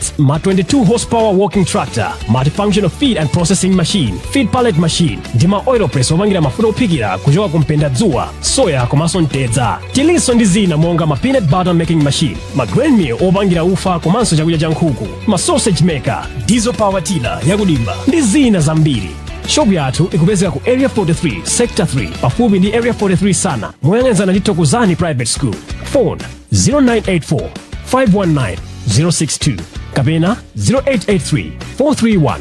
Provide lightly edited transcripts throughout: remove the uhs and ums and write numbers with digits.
parts, ma 22 horsepower walking tractor, multifunctional feed and processing machine, feed pallet machine, ndima oil press opangira mafuta ophikira kuchoka kumpenda dzuwa, soya komanso ntedza. Tilinso ndi zina monga ma peanut butter making machine, ma grain mill opangira ufa komanso chakudya cha nkhuku, ma sausage maker, diesel power tiller yakudimba ndi zina zambiri. Shop yathu ikupezeka ku area 43 sector 3 pafupi ndi area 43 sana moyang'anizana ndi Thokozani private school. Phone 0984 519 062 kapena 0883 431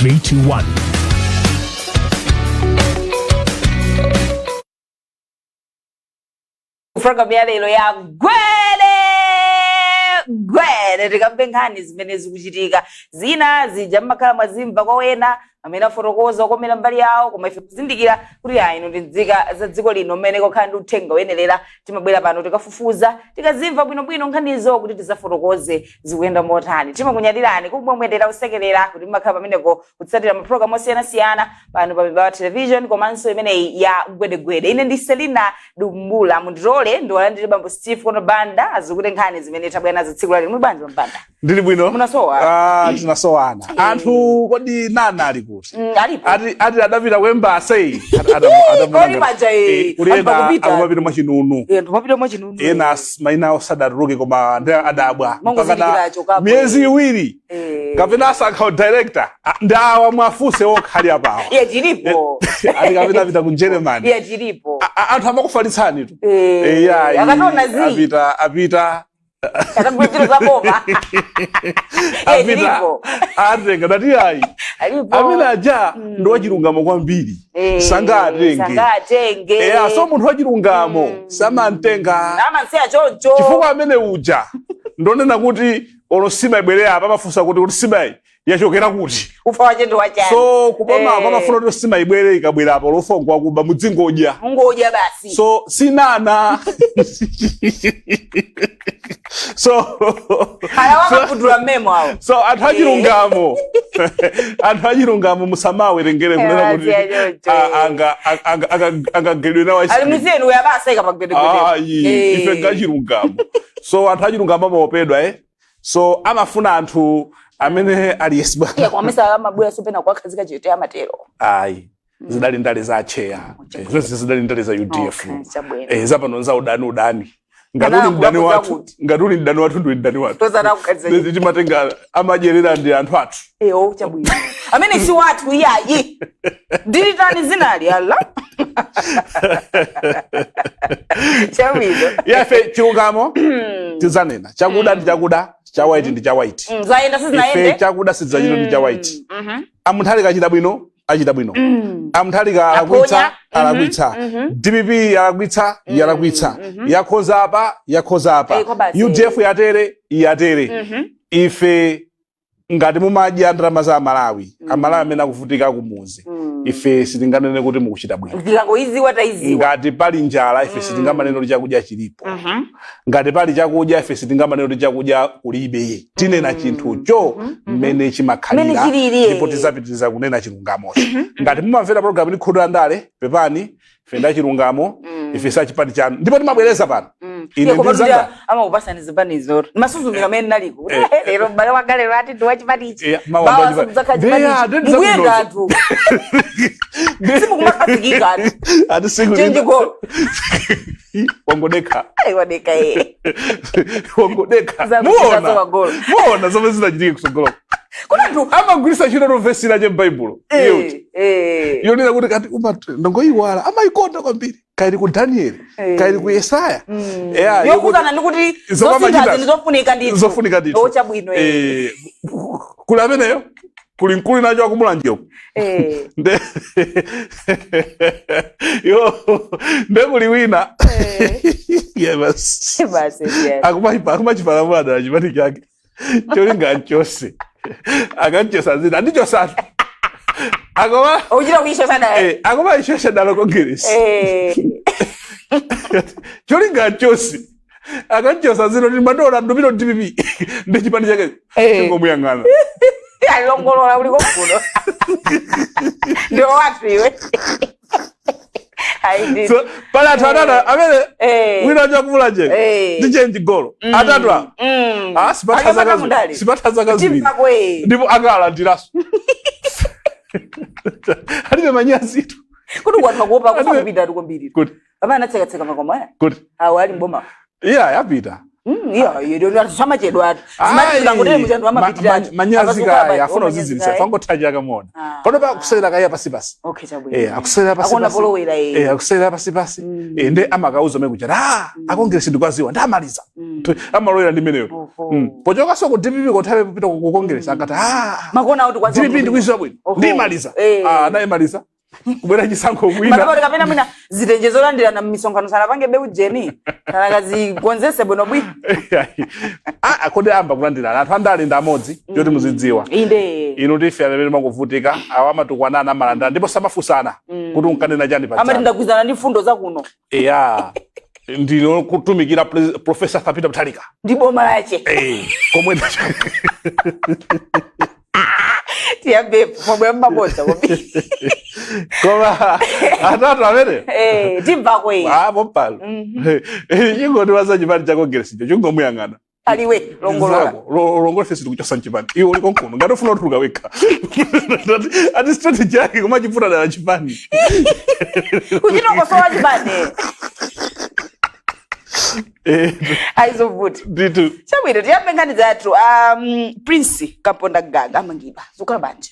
321. Program ya lero ya Gwede tikambe nkhani zimene zikuchitika zina zija mmakhala mwazimva kwa wena amene aforokoza okomera mbali yawo koma ife kuzindikira kuti ino ndi nzika za dziko lino mmene kokhala ndi uthenga woyenerera timabwera pano tikafufuza tikazimva bwinobwino nkhanizo kuti tizaforokoze zikuyenda motani. Timakunyadirani kumwe mwendera kusekerera kuti mmakhala pameneko kutsatira maprogram osiyanasiyana pano pa Mibawa television komanso imeneyi ya Gwede. Ine ndi Selina Dumbula mundilole ndiwalandire bambo Steve kono banda azikute nkhani zimene tabwera nazo tsiku lali mubanja mpanda. Ndili bwino. Munasowa? Tinasowana. Anthu kodi nana ali kuti? Alipo. Ati adapita kwemba sei. Kodi maja akumapita mwachinunu. Tumapita mwachinunu. Ena maina osadaruke koma adabwa. Mpaka miezi iwiri. Kapena asankha director. Ndawa mwafuse wokhali apawo. Jiripo. Ati kapena pita ku Germany. Jiripo. Anthu amakufalitsani tu. Akatona zi. Apita Atakupitira za bomba. Jiripo. Atenga ndati ayi. Amene aja ndo wachilungamo kwambiri. Sanga atenge. So munthu wachilungamo samantenga. Amanseya choncho. Chifukwa amene uja ndonena kuti onosima ibwere apa amafunsa kuti sima yachokera kuti. Ufa wache ndo wachani. So kupoma kwamafuna kuti sima ibwere ikabwera apa lofongwa kuba mudzingodya. Ngodya basi. So sinana. So alawaka kudula memo hao. So anthu achilungamo musamawe rengere kunena kuti anga gedwe na wasi. Alimuzenu uyabasa pa Gwede. Ife ngachilungamo. So anthu achilungamo amopedwa So amafuna anthu amene ali yesibwa. Kwa mesa amabwera sopena kwa khazika chete ya matero. Zidali ndale za cheya. Zonse zidali ndale za UDF. Zapano za udani. Ngatuli mdani wathu ndi mdani wathu. Tozana kukhazika. Timatenga amajerera ndi anthu athu. Chabwino. Amene si wathu iyayi. Dilitani zinali Allah. Chabwino. Yafe chilungamo. Tizanena. Chakuda ndi chakuda. Cha white ndi cha white. Zaenda sizinaende. Ife chakuda sidzachito ndi cha white. Amunthu kachita bwino achita bwino. Amunthu alakwitsa alakwitsa. DPP yalakwitsa. Yakhoza apa. UDF yatere. Ife ngati mumadya ndalama za Malawi. Amalawi amene akuvutika kumuzi. Ife sitinganene kuti mukuchita bwino. Ndikangoiziwa taiziwa. Ngati pali njala ife sitingamanene kuti chakudya chilipo. Ngati pali chakudya ife sitingamanene kuti chakudya kulibe. Tinena chinthucho mmene chimakhalira ndipo tizapitiriza kunena chilungamocho. Ngati mumamvera program ni Khudula Ndale pepani ife nda chilungamo ife sachipati chanu ndipo timabwereza pano. Ine ndizanga ama upasani zibani zoro. Masuzumira mene naliko. Lero mbale wagale rati ndo chipati ichi. Bawa zibani. Muyenda atu. Simu kumakazikika atu. Atu singu. Change goal. Wangodeka. Wadeka Wangodeka. Muona zomwe zinachitike kusogolo. Kuna tu amagulisa chino no verse la Bible. Yonena kuti kati ndongoyiwala amayikonda kwambiri. Kaili ku Daniel, kaili ku Yesaya. Yokuzana ndikuti zofunika ndithu. Zofunika ndithu. Ochabwino kula ameneyo kuli nkulu nacho akumulanjiro. Ndekuli wina. Yes. Akumachipala da chipati chake. Cholinga chose. Akanchosa zina ndicho sasa. Agoma ujira kuishosa dala. Agoma ishosha dala kongeresi. Cholinga chose. Akanchosa zina ndi madora ndumiro DPP. Ndi chipati chake. Ngomuyangana. Alongolola uli kofuno. Ndio watu iwe. So pala atatu amene wina chakuvula je ndi golo atatu sipathaza kazibiri ndipo akala ndiraso alibe manyazitu kuti kwatwa kuopa kusakupita tukombiri amene anatseka makoma kuti awo ali mboma yapita samachedwa manyazi kaya afuna uzizilisa fangothaja akamona pano pa kusera kaya pasipasi akusera pasipasi akusera pasipasi ende amakauza mekuja akongere sindu kwaziwa ndamaliza amalowera ndi meneyo pochoka soko DPP kothawe kupita kukongeresa akati makona kuti kwaziwa DPP ndikuizwa bwino ndimaliza naimaliza kubera chisankho kwina mababa kapena mwina zitenjezo landirana mmisonkhano sana pange bewu jeni kana kazikonzese bwino bwino kodi amba kulandira anthu andali ndamodzi yoti muzidziwa inde ino tife amene mangovutika awa amatukwanana amalanda ndipo samafusana kuti unkanena chani pa amati ndagwizana ndi fundo zakuno ndino kutumikira Professor Peter Mutharika ndi boma lache komwe tiambe pomwe mabodza kopi koma atatu amene timva kwe pompalo chingoti waza chipani chakongeresi chingomuyang'ana aliwe longolola fesi tikuchosa nchipani iwo uli konkono ngati ufuna utuluka wekha ati strategy yake koma chipfuta dala chipani kuchinokosowa chipani aizovuti nditu chabwino tiyambe nkhani zathu Prince Kaponda Gaga amangidwa zikhala banje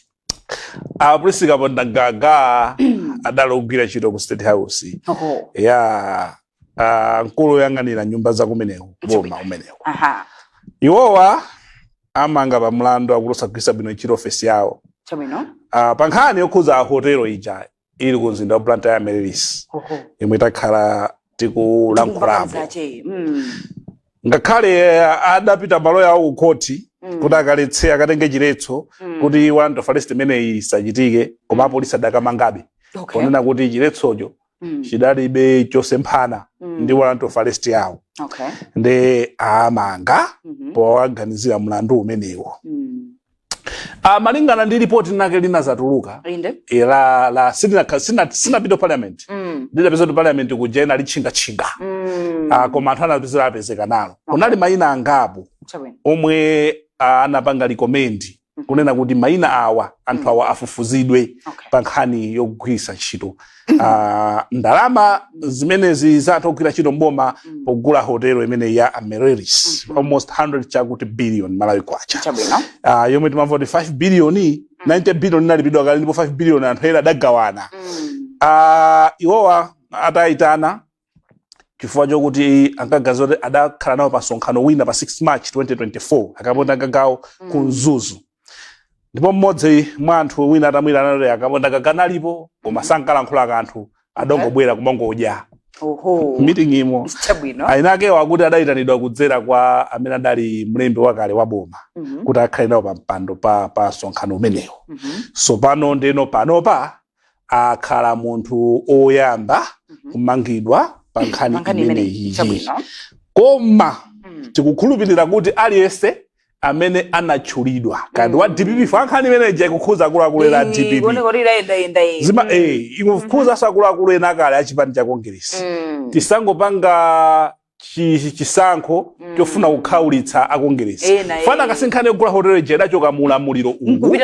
Prince Kaponda Gaga adalogwira ntchito ku State House nkulu yoyang'anira nyumba za kumeneko boma umeneko iwowa amanga pa mlandu akusagwiritsa bwino ntchito ofesi yawo chabwino pa nkhani yokhuza hotelo ija ili ku mzinda wa Blantyre Amaryllis imwe takhala tikulankhulapo ngakhale adapita malo yawo ku khoti kuti akaletse akatenge chiletso kuti want of arrest imeneyi isachitike koma apolisi adakamangabe ponena kuti chiletsocho chidalibe chosemphana ndi warrant of arrest yawo ndi amanga powaganizira mlandu umenewo malingana ndi ripoti nake linazatuluka la sinapita parliament lidapeza kuti parliament kujena lichinga koma anthu anapezera apezeka nalo kunali mayina angapo omwe anapanga likomendi kunena kuti mayina awa anthu awa afufuzidwe pa nkhani yogwiritsa ntchito ndalama zimenezi za anthu ogwira ntchito mboma pogula hotelo imene ya Amaryllis almost 100 chakuti billion Malawi kwacha yomwe timamva kuti 5 billion 90 billion inalipidwa kale ndipo 5 billion anthu ena adagawana iwowa atayitana chifukwa chokuti ankagaza kuti adakhala nawo pa msonkhano wina pa 6 March 2024 Kaponda Gagawo ku Mzuzu ndipo mmodzi mwa anthu wina atamwira nalo Kaponda Gaga nalipo koma sankalankhula kanthu adongobwera kumangodya meeting imo ainake wakuti adayitanidwa kudzera kwa amene adali mlembi wakale wa boma kuti akhale nawo pa mpando pa msonkhano umenewo so pano ndeno panopa akhala munthu oyamba kumangidwa pa nkhani imeneyi koma tikukhulupirira kuti aliyense amene anatchulidwa kandi wa DPP fa nkhani imeneyi ikukhuza akuluakulu ena DPP ikukhuza akuluakulu ena akale achipani cha Congress tisangopanga chisankho chofuna kukhaulitsa a Congress fana kasinkhani yogula hotelo jeda choka mulamuliro uwu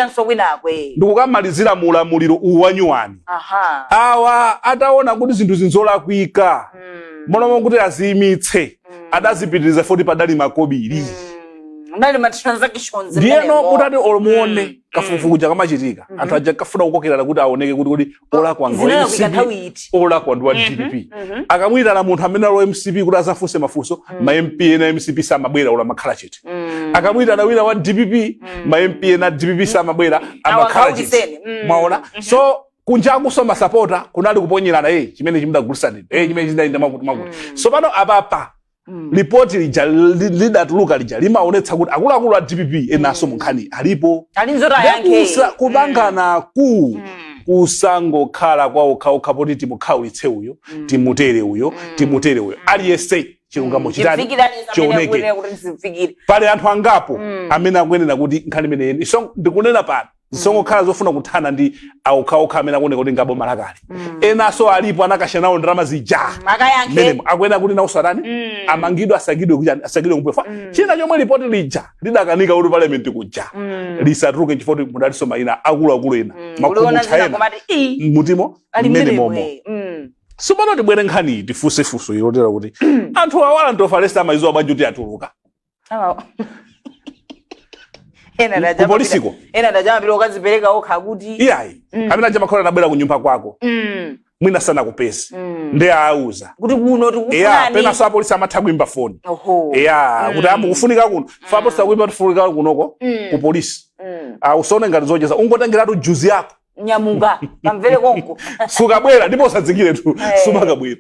ndikukamalizira mulamuliro uwu wanyuwani awa ataona kuti zinthu zinzolakwika monomo kuti aziyimitse adazipitiriza foti padali makobiri nali ma transactions ndiyeno kutati olmuone kafukufuku chakamachitika anthu aja kafuna kukokerera kuti aoneke kuti ola kwanga ola kwandwa DPP akamwitana munthu amene alo MCP kuti azafunse mafunso ma MP na MCP samabwera ola makhala chete akamwitana wina wa DPP ma MP na DPP samabwera amakhala chete mwaona so kunja kusoma supporter kunali kuponyerana chimene chimudagulisa chimene chindaenda makuti so pano apapa report lidatuluka lija limaonetsa kuti akuluakulu a DPP enaso munkhani alipo kubangana kusangokhala kwa okhaokha poti timukhawitse uyo timutere uyo aliyense chilungamo chitani chioneke pale anthu angapo amene akuyenera kuti nkhani imeneyi so ndikunena pano zisongokhala zofuna kuthana ndi aukhaokha amene akuoneka kuti ngabo malakali enaso alipo anakashanawo ndalama zija mmene akwena kuti nawo sadani amangidwe asagidwe kumpefa china chomwe ripoti lija lidakanika kuti parliament kuja lisatuluke chifukwa mudaliso mayina akuluakulu ena makukuchayena mutimo mmene momo sumano tibwere nkhani tifusefuso ilotera kuti anthu awala ntofa amaizo abanji kuti atuluka kupolisiko ena ndajama bilo kazipereka okha kuti iyayi amene aja makhola nabwera kunyumba kwako mwina sana kupesi ndi auza kuti kuno tikufunani pena so apolisi amatha kuimba phone kuti amukufunika kuno fa apolisi akuimba tufunika kunoko ku polisi usone ngati zocheza ungotengeratu juzi yako nyamunga pamvere konko sukabwera ndipo usadzikire tu sumakabwera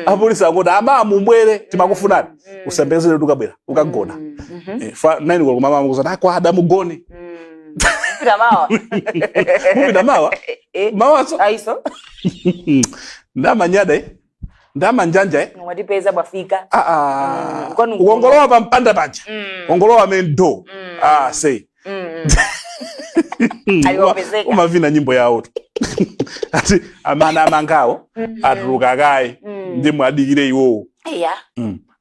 apolisi akuti mumbwere timakufunani usembezere tukabwera ukagona fa 9 kwa mama mukuzati kwa Adamu gone mupita mawa mawaso aiso ndamanyada ndamanjanja mwatipeza bwafika ukongolowa pampanda paja ongolowa mendo say umavina nyimbo yawo ati amana amangawo atuluka kaye ndi mwadikire iwowo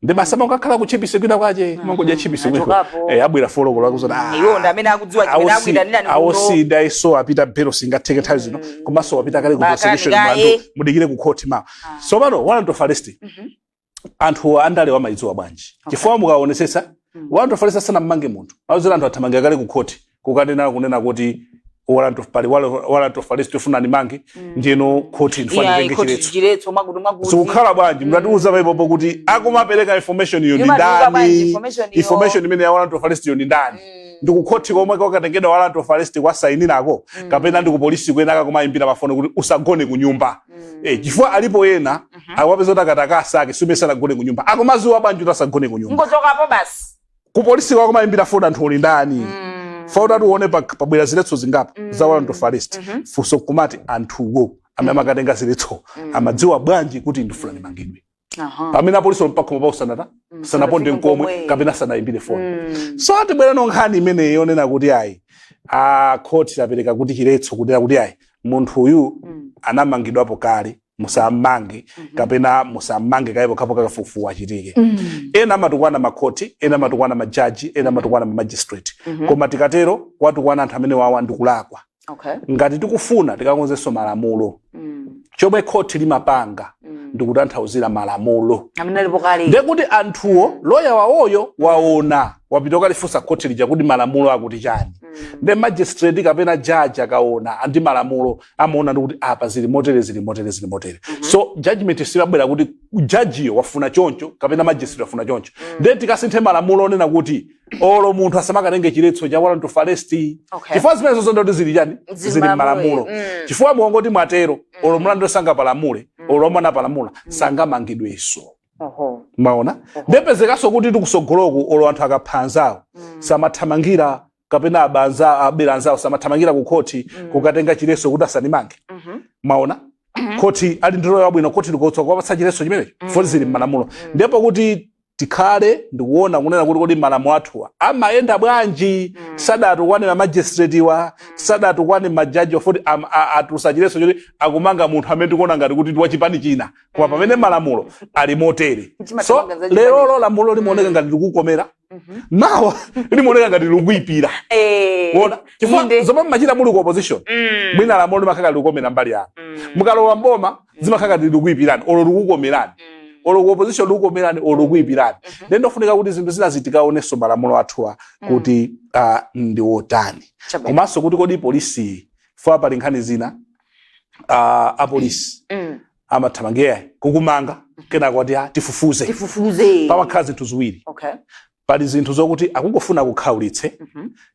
ndi basama ukakhala kuchipise kwina kwaje mangoja chipise kwiko abwera foloko lakuzoti iwo ndamene akudziwa chimene akuita ndani awosida iso apita mpero singatheke nthawi zino komanso apita kale ku prosecution mando mudikire ku court ma so pano warrant of arrest anthu andale wamaidziwa bwanji chifukwa mukaonesesa warrant of arrest sana mmange munthu awuzira anthu athamangira kale ku court kukanena kunena kuti warrant of arrest tofuna ni mangi njeno court infanike chiletso sukhala bwanji mnatiuza paipopo kuti akumapereka information yo ndani information imene ya warrant of arrest yo ndani ndikukhoti komwe kwakatengedwa warrant of arrest kwa saini nako kapena ndikupolisi kwena akakumayimbira mafoni kuti usagone kunyumba chifukwa alipo yena akwapeza kuti akatakasa ake sumesana gone kunyumba akumaziwa bwanji kuti asagone kunyumba ngochokapo basi kupolisi kwakumayimbira foni anthu oli ndani fauda tuone pabwera ziletso zingapo za warrant of arrest fuso kumati anthuwo amene amakatenga ziletso amadziwa bwanji kuti ndifuna nimangidwe pamene apolisi mpakho pa usanata sanaponde nkomwe kapena sanayimbire foni so atibwera nonkhani imene yonena kuti ayi court apereka kuti chiletso kuti ayi munthu uyu anamangidwapo kale musamange kapena musamange kaipo kapo kafufu achitike ena matukwana makoti ena matukwana majaji ena matukwana magistrate koma tikatero watukwana anthu amene wawa ndikulakwa ngati tikufuna tikakonzenso malamulo chomwe court limapanga ndikutanthauzira malamulo ndekuti anthuwo loya wawoyo waona wapitoka lifusa court lija kuti malamulo akuti chani nde magistrate kapena judge akaona andi malamulo amaona ndikuti apa zili motere so judgment silabwera kuti judge yo wafuna choncho kapena magistrate wafuna choncho nde tikasinthe malamulo onena kuti olo munthu asamakatenge chiletso cha warrant of arrest chifukwa zimene zonse ndi zili chani zili malamulo chifukwa muongoti mwatero olo mlandu sanga palamule olo mwana palamula sanga mangidweso maona ndepezekaso kuti tikusogoloku olo anthu akaphanzawo samathamangira kapena aberanzawo samathamangira ku court kukatenga chiletso kuti asanimange maona court ali ndiro yabwino court likotsa kwapatsa chiletso chimenecho foni zili malamulo ndipo kuti tikhale ndikuona kunena kuti kodi malamulo athu amayenda bwanji sadatu kwane ma magistrate wa sadatu kwane majaji ofoti atusachileso choti akumanga munthu amene tikuona ngati kuti ndiwachipani china koma pamene malamulo ali motere so lero lamulo limoneka ngati likukomera mawa limoneka ngati likuyipira wona chifukwa zomwe machita muli ku opposition mwina lamulo limakhala likukomera mbali yanu mukalowa mboma zimakhala ngati likuyipirani olo likukomerani olo ku opposition likukomerani olo kuyipirani ndendo funika kuti zinthu zina zitikaonenso malamulo athuwa kuti ndi wotani komanso kuti kodi polisi fa pali nkhani zina apolisi amathamangira kukumanga kena kwati tifufuze pamakhala zinthu ziwiri pali zinthu zokuti akungofuna kukhaulitse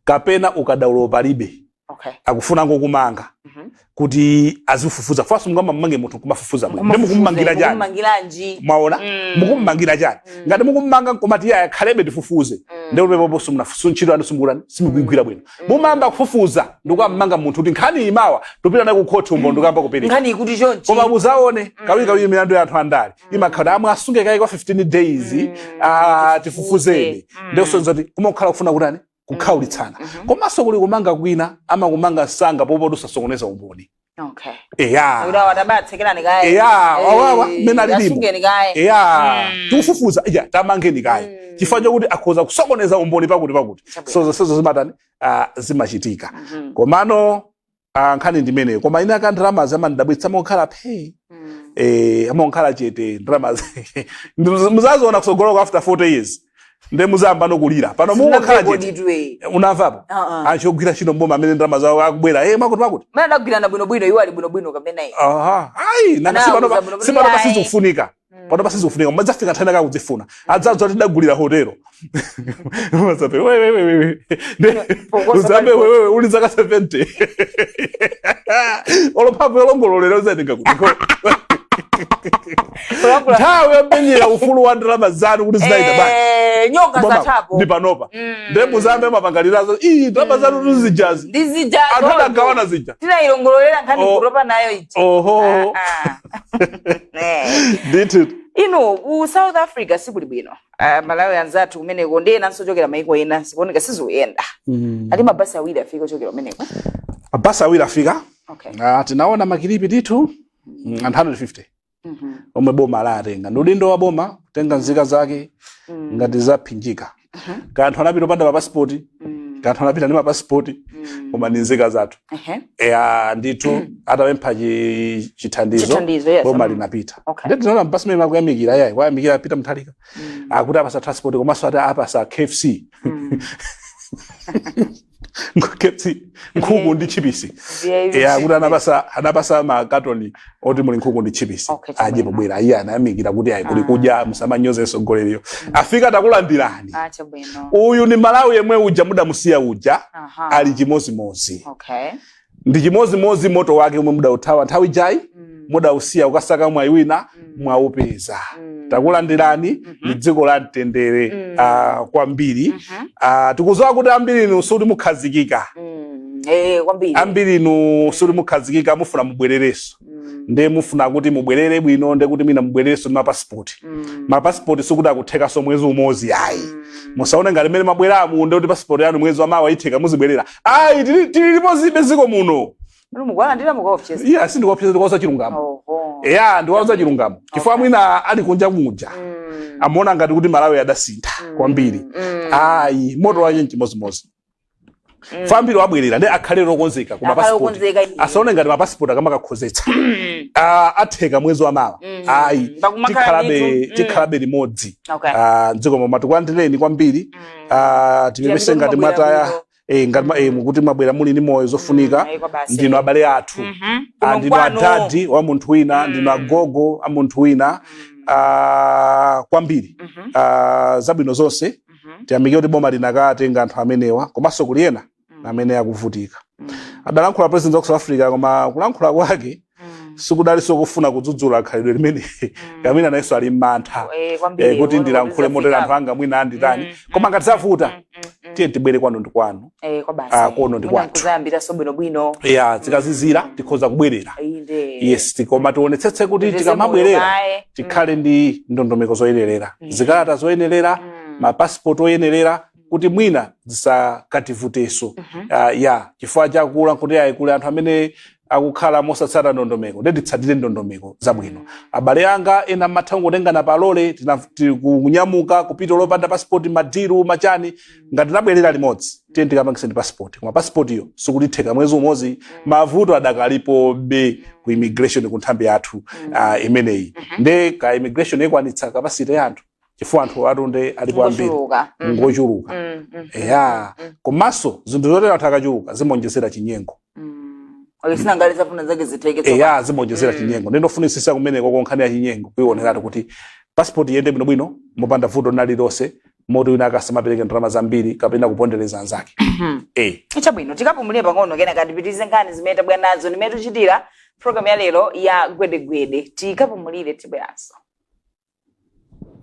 kapena ukadaulo palibe akufuna ngokumanga kuti azifufuza faso mungamba mmange munthu kumafufuza bwe ndi mukummangira jani mwaona mukummangira jani ngati mukummanga nkomati ya khalebe tifufuze ndio pepo sunchiro anu sumulani simugwigwira bwino mumamba kufufuza ndikummanga munthu kuti nkhani imawa tupita nayo ku court umbo ndikamba kupereka nkhani kuti chonchi koma muzaone kawiri milandu ya anthu andali imakhala amwe asunge kai kwa 15 days tifufuzeni ndio sonzoti kumakhala kufuna kutani kukhaulitsana komanso kuli kumanga kwina amakumanga sanga popo tusasokoneza umboni. Okay. Eya. Ula watabatsekerani kaye. Eya, wawa mena lilimo. Yasungeni kaye. Eya, tufufuza iya tamangeni kaye. Chifanya kuti akhoza kusokoneza umboni pakuti. So zimatani zimachitika. Komano nkhani ndimene koma ina ka drama zamandabwitsa mokhala phe. Amonkhala chete drama. Muzazoona kusogoloka after 40 years. Nde muzamba nokulira pano mukokhala chete unamvapo achogwira chino mboma amene ndalama zawo akubwera makuti mana ndagwirana bwinobwino iwo ali bwinobwino kapena ayi nanga sipano pasizokufunika pano pasizokufunika madzafika nthani akakudzifuna adzadzo tidagulira hotelo mazape wewe uzambe wewe uli zaka 70 olophapo olongololera uzatenga kuti Tawe mbenyera ufulu wa ndalama zanu kuti zinaita bani. Nyonga za tapo. Ndi panopa. Nde muzambe mapangalirazo. Ndalama zanu tuzijazi. Ndizijazi. Akada gawana zija. Tina ilongololera nkhani kuropa nayo iti. Oho. Nditu. U South Africa sikuli bwino. Malawi anzatu kumeneko ndiye nansojokera maiko ena sikuoneka sizoyenda. Ali mabasi awiri afika ochokera kumeneko. Mabasi awiri afika. Okay. Tinaona makilipi ditu 150. Omwe boma la atenga ndiudindo wa boma kutenga nzika zake ngati zaphinjika kanthu anapita panda pa passport kanthu anapita ndi ma passport koma ndi nzika zathu ndithu atapempha chithandizo boma linapita ndi tinaona mpasi mema kuyamikira yayi kwayamikira pita mthalika akuti apasa transport komanso ati apasa KFC KFC nkhuku ndi chipisi kuti anapasa makatoni oti muli nkhuku ndi chipisi aje pobwera iye anayamikira kuti ayi kuli kudya musamanyoze sogoleriyo afika takulandirani uyu ni Malawi yemwe uja mudamusiya uja ali chimozimozi ndi chimozimozi moto wake umwe mudauthawa nthawi jayi mudausiya ukasaka mwayiwina mwaupeza takulandirani ni dziko la mtendere kwambiri tikuzowa kuti ambiri inu suli mukhazikika ambiri inu suli mukhazikika mufuna mubwerereso nde mufuna kuti mubwerere bwino nde kuti mina mubwerereso ma passport sikuti akuthekaso mwezi umodzi ayi musaone ngati mmene mabweramu nde kuti passport yanu mwezi wamawa itheka muzibwerera ayi tilipo zibe ziko muno mugwala ndira mukaopcheza sindikuopcheza ndikuwauza chilungamo ndiwauza chilungamo chifukwa mwina ali kunja muja amona ngati kuti Malawi adasintha kwambiri ayi moto wake nchimozimozi fambiro abwerera ndi akhale lokonzeka kuma passport asaone ngati ma passport akamakakhozetsa atheka mwezi wamawa ayi tikhalabe limodzi dziko moma tikulandireni kwambiri tipepese ngati mwataya ngati mukuti mabwera muli ni moyo zofunika ndino abale athu ndino adadi wa munthu wina ndino agogo a munthu wina kwambiri zabwino zonse tiyamike kuti boma linakatenga anthu amenewa komanso kuliyena amene akuvutika adalankhula president wa South Africa koma kulankhula kwake sikudaliso kufuna kudzudzula khalidwe limene kamina nayeso ali mantha kuti ndilankhule motera anthu anga mwina anditani koma ngati zavuta tiye tibwere kwanu ndi kwanu kono ndi kwathu kuzayambira sobwino bwino zikazizira tikhoza kubwerera yes koma tionetsetse kuti tikamabwerera tikhale ndi ndondomeko zoyenerera zikalata zoyenerera ma passport oyenerera kuti mwina zisakativuteso chifukwa chakula kuti ayikule anthu amene akukhala mosatsata ndondomeko ndetitsatire ndondomeko zabwino abale anga ena mathango tengana palole tikunyamuka kupita lopanda passport madiru machani ngati nabwerera limodzi tiye tikamangise ndi passport koma passport iyo sikutitheka mwezi umodzi mavuto adakalipo be ku immigration ku nthambi yathu imeneyi nde ka immigration ikwanitsa kapasite yanthu chifukwa anthu atunde alipo ambiri ngochuluka komanso zinthu zotera anthu akachuluka zimonjezera chinyengo sinangaliza funa zake zitheke zimonjezera chinyengo ndinofunisisa kumeneko konkhani ya chinyengo kuioneratu kuti passport yende bwinobwino mopanda vuto nalilonse moti wina akasamapereke ndalama zambiri kapena kupondereza anzake chabwino tikapumulire pang'ono kena katipitize nkhani zimene tabwera nazo nimene tuchitira program ya lero ya Gwede tikapumulire tibweranso.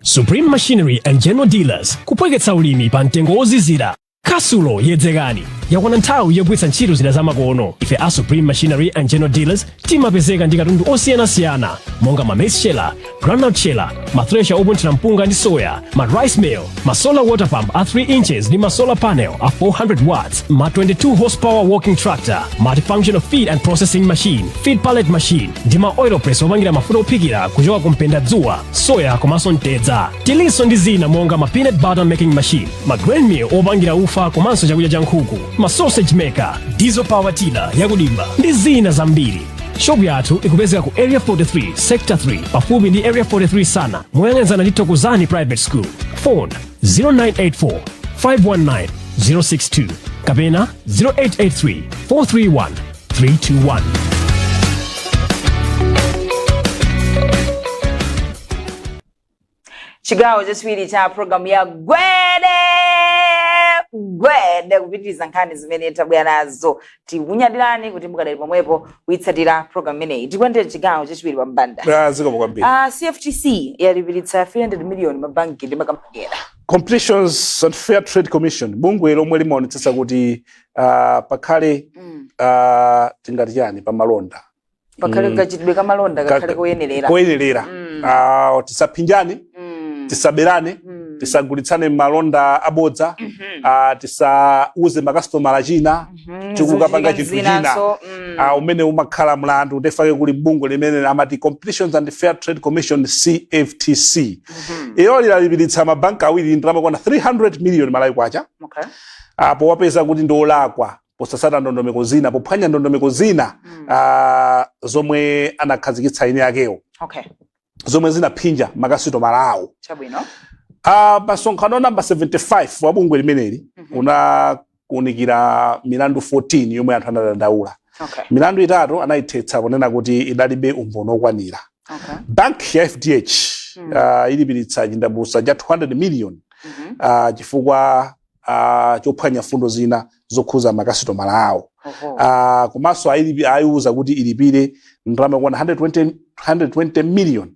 Supreme Machinery and General Dealers kupweketsa ulimi pa mtengo wozizira. Kasulo yedzekani yakwana nthawi yogwiritsa ntchito zida zamakono. Ife a Supreme Machinery and General Dealers timapezeka ndi katundu osiyanasiyana monga ma maize sheller, groundnut sheller, ma thresher opunthira mpunga ndi soya, ma rice mill, ma solar water pump a 3 inches ndi ma solar panel a 400 watts, ma 22 horsepower walking tractor, multifunctional feed and processing machine, feed pallet machine ndi ma oil press opangira mafuta ophikira kuchoka kumpenda dzuwa, soya komanso mtedza. Tilinso ndi zina monga ma peanut butter making machine, ma grain mill opangira ufa komanso chakudya cha nkhuku, ma sausage maker, diesel power tiller yakudimba ndi zina zambiri. Shop yathu ikupezeka ku Area 43, Sector 3, pafupi ndi Area 43 sana, moyang'anizana ndi Thokozani Private School. Phone 0984 519 062 kapena 0883 431 321. Chigawo chachiwiri cha program ya Gwede kupitiriza nkhani zimene tabwera nazo. Tikunyadilani kuti mukadali pomwepo kuitsatira program imeneyi. Tikwendera chigawo chachiwiri pa mbanda. Zikomo kwambiri. CFTC yalipiritsa 300 million mabanki ndi makampani. Competitions and Fair Trade Commission bungwe lomwe limaonetsetsa kuti pakhale tingati chani pa malonda. Pakhale kachitidwe ka malonda kakhale koyenerera. Tisaphinjane, tisaberane, tisagulitsane malonda abodza, tisauze makastomala achina, tikukapanga chinthu china. Umene umakhala mlandu ndefake kuli bungwe limene amati Competitions and Fair Trade Commission CFTC. Iyo lilipiritsa mabanki awiri ndalama kwana 300 million malayi kwacha. Okay. Apo wapeza kuti ndolakwa posasata ndondomeko zina, pophwanya ndondomeko zina zomwe anakhazikitsa ine yakewo. Okay. Zomwe zinaphinja makasitoma malawo. Chabwino. Pasonkhano namba 75 wa bungwe limeneli unakunikira milandu 14 yomwe anthu anadandaula. Okay. Milandu itatu anayithetsa kunena kuti idalibe umboni okwanira. Okay. Bank ya FDH ilipiritsa chindapusa cha 200 million chifukwa chophwanya fundo zina zokhuza makasitoma malawo. Komanso ayiuza kuti ilipire ndalama kwana 120 million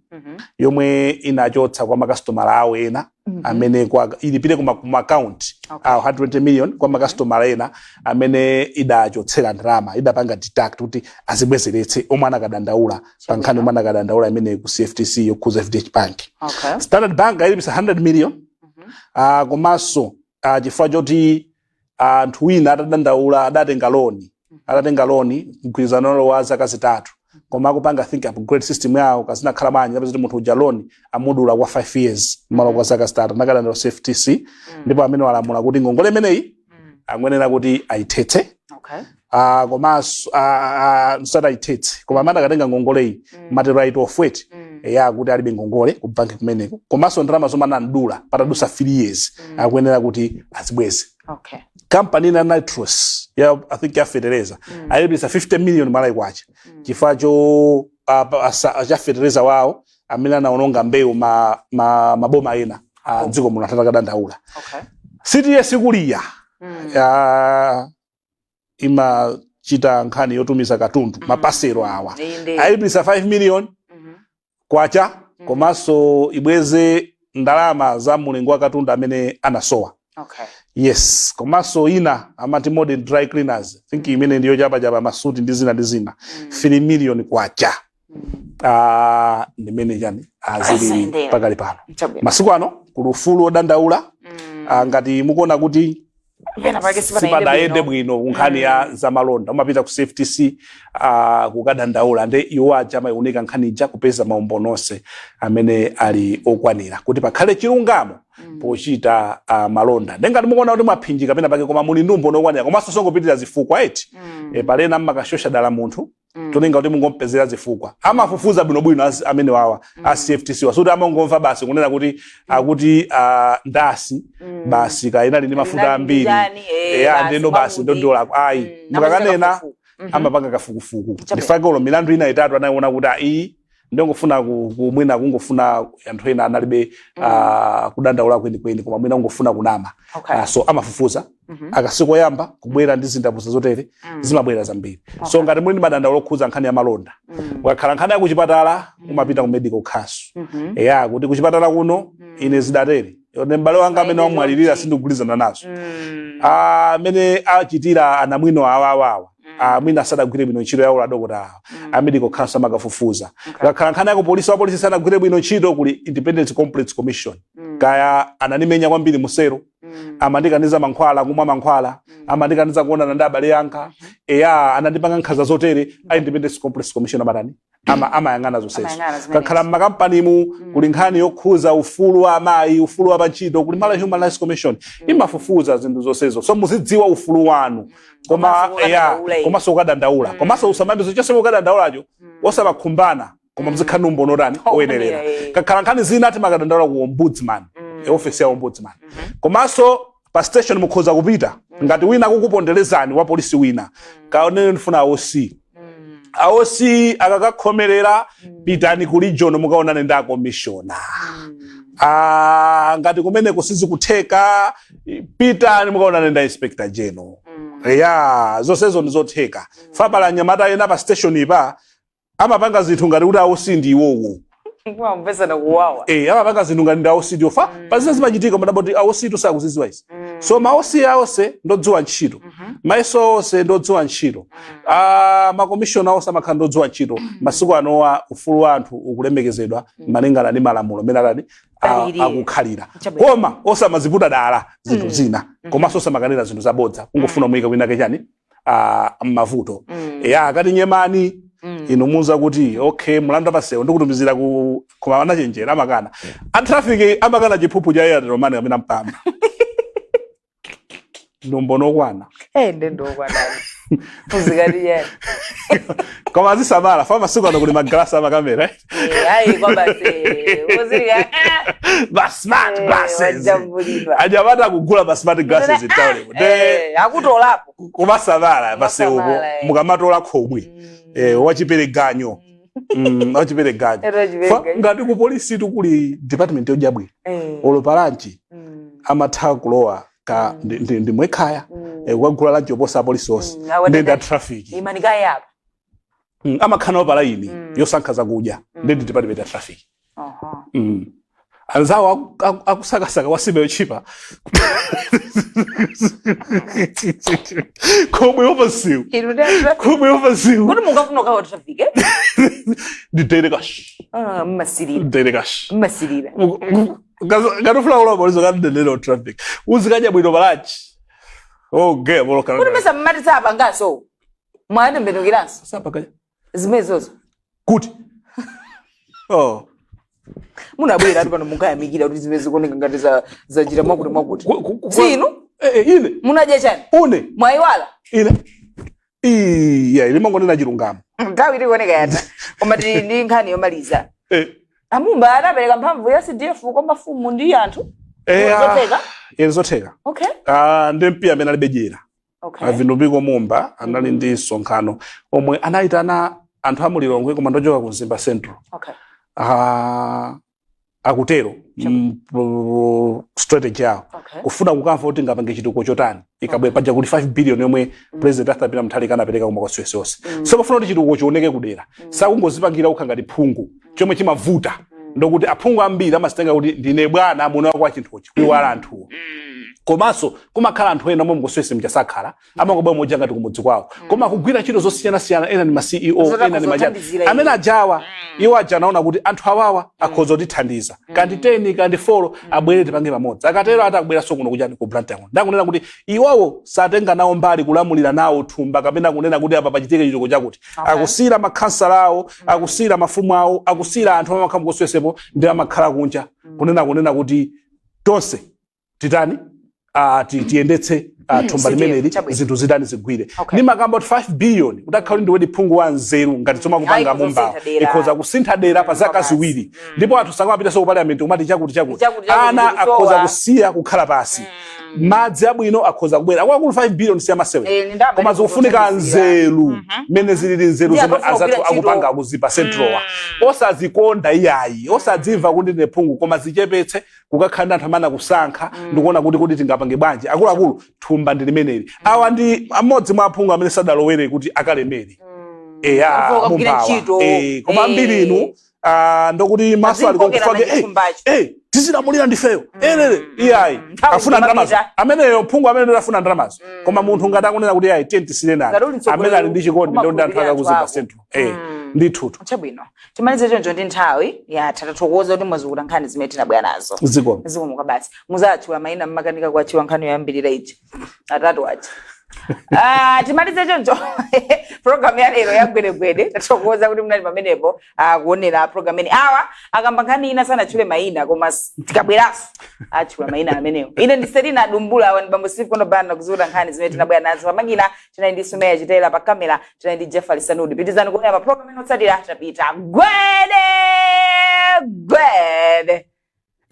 yomwe inachotsa kwa makasitoma malawo ena amene ilipire kuma account 120 million kwa makasitoma ena amene idachotsera ndalama, idapanga deduct kuti azibwezeretse omwe anakadandaula pa nkhani omwe anakadandaula imene ku CFTC yokhuza FDH Bank. Okay. Standard Bank ilipisa 100 million. Komanso chifukwa choti anthu wina atadandaula adatenga loni mgwirizano wa zaka zitatu, koma akupanga think upgrade system yawo kazina khala bwanji kapeza munthu uja loni amudula kwa 5 years malo kwa zaka zitatu nakadandaula CFTC. Ndipo amene walamula kuti ngongole imeneyi angwenera kuti ayithetse. Okay. Komanso nsata ayithetse koma amene akatenga ngongoleyi mati right of weight ya kuti alibe ngongole ku banki kumeneko, komanso ndalama zomwe anadula patadusa 3 years akuyenera kuti azibweze. Okay. Company na nitrous I think ya Federeza ayibisa 50 million malayi kwacha chifukwa cho cha Federeza wao amene anaononga mbewu maboma ena dziko muno atakadandaula. Okay. CTS kuliya imachita nkhani yotumiza katundu mapasero awa ayibisa 5 million kwacha komanso ibweze ndalama za mulingo wa katundu amene anasowa. Okay. Yes, komanso ina amati modern dry cleaners think imene ndiyo chapa masuti ndi zina 3 million kwacha. Ndimene chani azili pakali pano. Masiku ano kulufulu odandaula ngati mukuona kuti sipadayende bwino nkhani ya zamalonda umapita ku CFTC kukadandaula nde iwo aja amayiunika nkhani ija kupeza maumboni onse amene ali okwanira kuti pakhale chilungamo pochita malonda. Ngati mukuona kuti mwaphinjika pena pake koma muli ndi umboni okwanira komanso songopitirira zifukwa eti palena mmakashosha dala munthu tolinga kuti mungompezera zifukwa amafufuza bwinobwino amene wawa CFTC wasuti amangomva basi kunena kuti akuti ndasi basi kainali ndi mafuta ambiri ndeno basi ndodola ayi mukakanena amapanga kafukufuku. Ndifake ulo milandu ina itatu anayiona kuti iyi ndongofuna kumwina kungofuna anthu ena analibe kudandaula kwenikweni koma mwina ungofuna kunama. Okay. So amafufuza akasiko yamba kubwera ndi zindapusa zotere zimabwera zambiri. Okay. So ngati muli ndi madandaula okhuza nkhani ya malonda wakhala nkhani ya kuchipatala umapita ku medical council kuti kuchipatala kuno ine zidatere nembale wanga amene wamwalirira sindikugulizana nazo amene achitira anamwino awawawa mwina asadagwire bwino ntchito yawo adokotala amedical council amakafufuza kakhala nkhani yako polisi sanagwire bwino ntchito kuli independent complaints commission kaya ananimenya kwambiri musero amandikaniza mankhwala kumwa mankhwala amandikaniza kuonana ndi abale yanga anandipanga nkhanza zotere a independent complaints commission amatani amayang'ana zonsezo kakhala mmakampanimu kuli nkhani yokhuza ufulu wa amayi ufulu wa pantchito kuli mala human rights commission imafufuza zinthu zonsezo so muzidziwa ufulu wanu komanso ukadandaula komanso usamambizo chonse ukadandaulacho osamakhumbana koma mzikhani umbonotani oyenerera kakhala nkhani zina ati makadandaula ku ombudsman office ya ombudsman komanso pa station mukhoza kupita ngati wina kukuponderezani wa polisi wina kaonene ndifuna AOC akakakhomerera pitani ku region mukaonane ndi commissioner ngati kumene kusizi kutheka pitani mukaonane ndi inspector general zonsezo ndizotheka fabala nyamata ena pa station ipa amapanga zinthu ngati kuti AOC ndi iwowo amapanga zinthu ngati ndi AOC ndiwo fa pazina zimachitika madaboti AOC tusakuziziwa izi so maOC aonse ndodziwa ntchito maiso onse ndodziwa ntchito makomishona onse amakhala ndodziwa ntchito masiku anowa ufulu wa anthu ukulemekezedwa malingana ndi malamulo amene akukhalira koma osamaziputa dala zinthu zina komanso osamakanira zinthu zabodza kungofuna muyika winake chani m'mavuto akati nyemani inu muza kuti okay mlanda pasewo ndikutumizira ku anachenjera amakana traffic amakana chiphuphu cha air romani amene mpamba ndombono kwana ndendokwana uzikati yani koma zisamala fama siku ano kuli maglasi amakamera kwa basi uzika smart glasses ajabata kugula ba smart glasses itawale akutolapo kumasamala basi uko mukamatola khomwe wachipereganyo wachipereganyo ngati ku polisi tukuli department yojabwira olopalanchi amatha kulowa ka ndi mwekhaya kwagula lanchi oposa polisi onse ndenda traffic amakhana opala ini yosankhaza kudya ndi department ya traffic anzawo akusakasaka wasibe yochipa komwe opasiwo kuti mungafuna ukawa traffic nditerekash mmasirira ngatofuna kulowa polizo kandelelo traffic uzikadya bwino palachi kuti mesa mmati sapa ngaso mwana mbenukiranso sapakaya zimezozo kuti munabwera ati pano munkayamikira kuti zimene zikuoneka ngati zachita mwakuti zinu ine munadya chani une mwayiwala ine ili mangonena chilungamo nthawi ilikuoneka yata koma tili ndi nkhani yomaliza amumba anapereka mphamvu ya CDF kwa mafumu ndi anthu zotheka ndi mpiya amene alibejera vinthu biko mumba anali ndi msonkhano omwe anayitana anthu amulilongwe koma ndochoka ku Mzimba Central akutero strategy yawo kufuna kukamva kuti ngapange chitukuko chotani ikabwera paja kuti 5 billion yomwe president Arthur Mutharika anapereka kwa makwaswese onse so pafuna kuti chitukuko chioneke kudera sakungozipangira kukha ngati phungu chomwe chimavuta ndokuti aphungu ambiri amasitenga kuti ndine bwana amuna kwa chinthuchi kuiwala anthuwo komanso kumakhala anthu ena omwe mukoswese mchasakhala amangoba moja ngati kumudzi kwawo koma kugwira ntchito zosiyana-siyana ena ni ma CEO ena ni majani amene ajawa iwo aja anaona kuti anthu awawa akhoza kutithandiza kandi 10 kandi 4 abwere tipange pamodzi akatero atakubwera kuno kuchani ku Blantyre ndakunena kuti iwowo satenga nawo mbali kulamulira nawo thumba kapena kunena kuti apa pachitike chitukuko chakuti akusira makhansala awo akusira mafumu awo akusira anthu amakhala mukoswesepo ndi amakhala kunja kunena kuti tonse titani tiyendetse thumba limeneli zinthu zitani zigwire ni makamba 5 billion utakhala ndi wedi phungu wa nzeru ngati tsoma kupanga mumba ikhoza kusintha dera pa zaka ziwiri ndipo anthu sangamapita so ku parliament umati chakuti ana akhoza kusiya kukhala pasi madzi abwino akhoza kubwera akulu 5 billion siya masewe koma zikufunika nzeru mene zilili nzeru zomwe azathu akupanga kuzipa central osazikonda iyayi osadzimva kuti ndine phungu koma zichepetse kukakhala anthu amana kusankha ndikuona kuti tingapange bwanji akulu thumba ndi limeneli awa ndi amodzi mwa aphungu amene sadalowere kuti akalemere Mibawa koma ambiri inu ndokuti maso ali kokufake tizilamulira ndifeyo iyayi afuna ndalamazo ameneyo mphungu amene afuna ndalamazo koma munthu ngati akunena kuti iyayi tisire naye amene ali ndi chikondi ndo anthu akakuzipa central ndi thutu chabwino timalize choncho ndi nthawi tathokoza kuti mwazukuta nkhani zimene tinabwera nazo zikomo kabasi muzatchula mayina mmakanika kuachiwa nkhani yoyambirira ichi atatu achi timalize choncho program ya lero ya Gwede tathokoza kuti mnali pamenepo kuonera program ine awa akamba nkhani ina sana chule mayina koma tikabweraso achula mayina amenewo ine ndiselina dumbula awa ndibambo Steve kono bana kuzuta nkhani zimene tinabwera nazo pamangina tinali ndi Sumeya Chitela pa kamera tinali ndi Jeffrey Sanudi pitizani kuona pa program ino tsatira tapita Gwede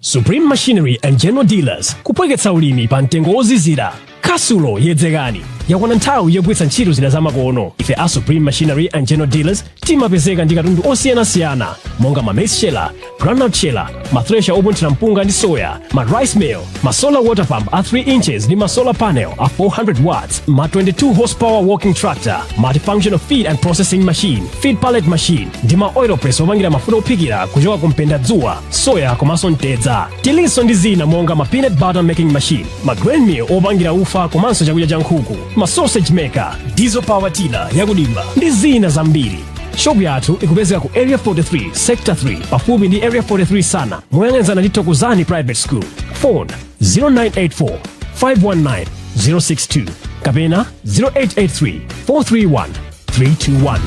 Supreme Machinery and General Dealers kupweketsa ulimi pa mtengo ozizira kasulo yedzekani yakwana nthawi yogwiritsa ntchito zida zamakono ife a Supreme Machinery and General Dealers timapezeka ndi katundu osiyanasiyana monga ma maize sheller, groundnut sheller, ma thresher opunthira mpunga ndi soya, ma rice mill, ma solar water pump a 3 inches ndi ma solar panel a 400 watts, ma 22 horsepower walking tractor, multifunctional feed and processing machine, feed pallet machine ndi ma oil press opangira mafuta ophikira kuchoka kumpenda dzuwa, soya komanso ntedza. Tilinso ndi zina monga ma peanut butter making machine, ma grain mill opangira ufa komanso chakudya cha nkhuku, ma sausage maker, diesel power tiller yakudimba ndi zina zambiri. Shop yathu ikupezeka ku area 43 sector 3 pafupi ndi area 43 sana moyang'anizana ndi Thokozani private school. Phone 0984 519 062 kapena 0883 431 321.